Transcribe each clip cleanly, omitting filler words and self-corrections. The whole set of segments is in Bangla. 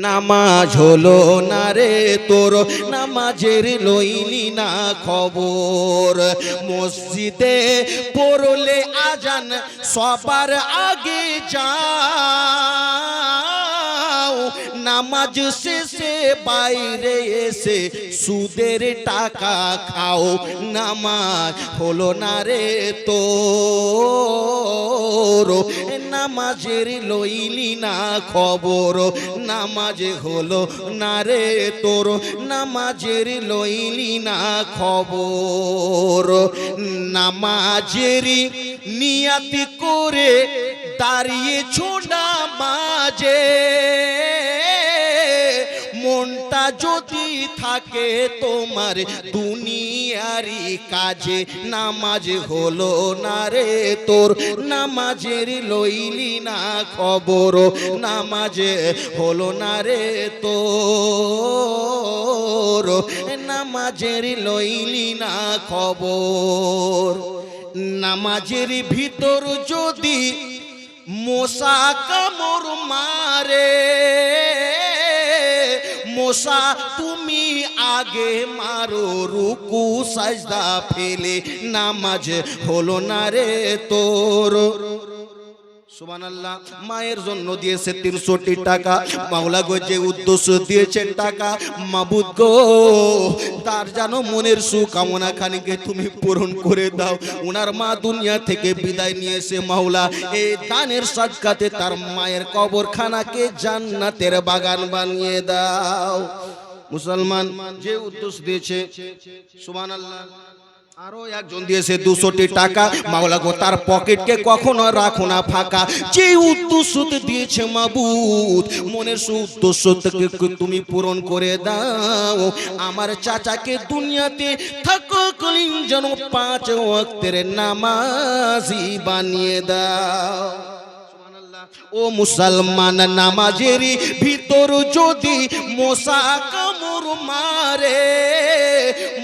নামাজ হলো না রে তোর, নামাজের লইলি না খবর। মসজিদে পড়লে আজান সবার আগে যাও, নামাজ শেষে বাইরে এসে সুদের টাকা খাও। নামাজ হলো না রে তোর, নামাজের লইলি না খবর। নামাজ হলো না রে তোর, নামাজের লইলি না খবর। নামাজের নিয়াতি করে দাঁড়িয়েছো নামাজে, মনটা যদি থাকে তোমার দুনিয়ারি কাজে। নামাজ হলো না রে তোর, নামাজের লইলি না খবর। নামাজ হলো না রে তোর, নামাজের লইলি না খবর। নামাজের ভিতর যদি মশা কামড় মারে, মশা তুমি আগে মারো রুকু সাজদা ফেলে। নামাজ হলো না রে তোর। সুবহানাল্লাহ। মায়ের জন্য দিয়েছে 300 টাকা, মাওলা গো যে উদ্দেশ্য দিয়েছে টাকা, মাবুদ গো তার জানো মনের সুকামনা খানিকে তুমি পূরণ করে দাও। ওনার মা দুনিয়া থেকে বিদায় নিয়েছে, মাওলা এই দানের সাদকাতে তার মায়ের কবরখানাকে জান্নাতের বাগান বানিয়ে দাও। মুসলমান যে উদ্দেশ্য দিয়েছে, সুবহানাল্লাহ। আরো একজন দিয়েছে 200 টাকা, মাওলা গো তার পকেটকে কখনো রাখো না ফাঁকা। যে উদ্দেশ্যতে দিয়েছে মাবুদ, মনের উদ্দেশ্যকে তুমি পূরণ করে দাও। আমার চাচাকে দুনিয়াতে থাকাকালীন যেন 5 ওয়াক্তের নামাজি বানিয়ে দাও। ও মুসলমান, নামাজের ভিতর যদি মশা কামড় মারে,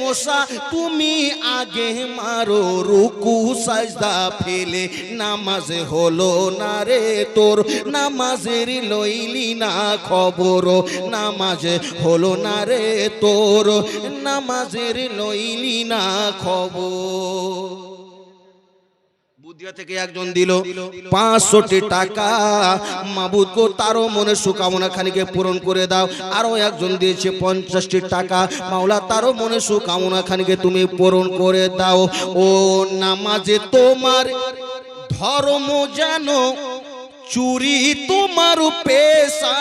মশা তুমি আগে মারো রুকু সাজদা ফেলে। নামাজ হলো না রে তোর, নামাজের লইলি না খবর। নামাজ হলো না রে তোর, নামাজের লইলি না খবর। বুদিয়া থেকে একজন দিল 500 টাকা, মাবুদ গো তারও মনে সুকামনা খানিকে পূরণ করে দাও। আরো একজন দিয়েছে 50 টাকা, মাওলা তারও মনে সুকামনা খানিকে তুমি পূরণ করে দাও। ও নামাজে তোমার ধর্ম যেন চুরি তোমার পেশা,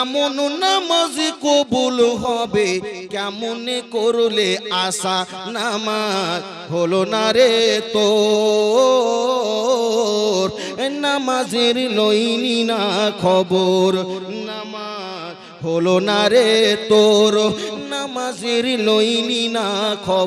এমন নামাজ কবুল হবে কেমন করলে আশা। নামাজ হলো না রে তোর, নামাজের লইলি না খবর। নামাজ হলো না রে তোর, নামাজের লইলি না খবর।